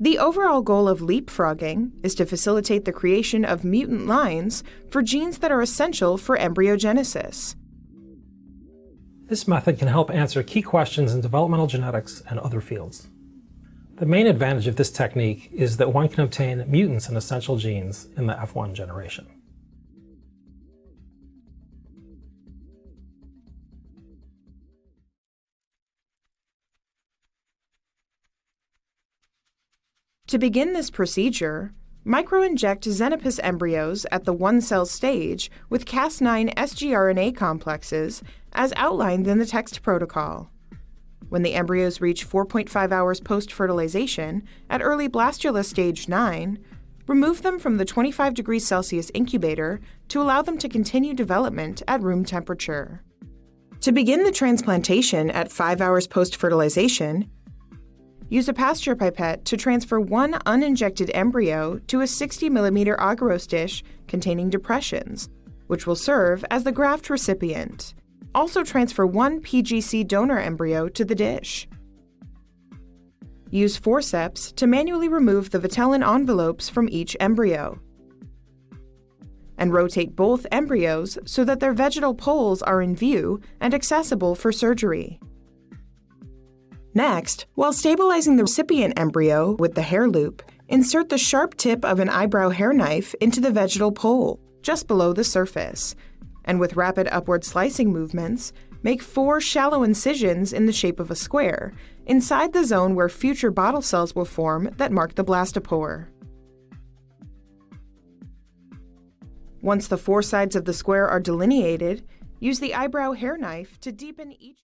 The overall goal of leapfrogging is to facilitate the creation of mutant lines for genes that are essential for embryogenesis. This method can help answer key questions in developmental genetics and other fields. The main advantage of this technique is that one can obtain mutants in essential genes in the F1 generation. To begin this procedure, microinject Xenopus embryos at the one-cell stage with Cas9 sgRNA complexes as outlined in the text protocol. When the embryos reach 4.5 hours post-fertilization at early blastula stage 9, remove them from the 25 degrees Celsius incubator to allow them to continue development at room temperature. To begin the transplantation at 5 hours post-fertilization, use a pasture pipette to transfer one uninjected embryo to a 60mm agarose dish containing depressions, which will serve as the graft recipient. Also transfer one PGC donor embryo to the dish. Use forceps to manually remove the vitelline envelopes from each embryo. And rotate both embryos so that their vegetal poles are in view and accessible for surgery. Next, while stabilizing the recipient embryo with the hair loop, insert the sharp tip of an eyebrow hair knife into the vegetal pole, just below the surface, and with rapid upward slicing movements, make 4 shallow incisions in the shape of a square, inside the zone where future bottle cells will form that mark the blastopore. Once the 4 sides of the square are delineated, use the eyebrow hair knife to deepen each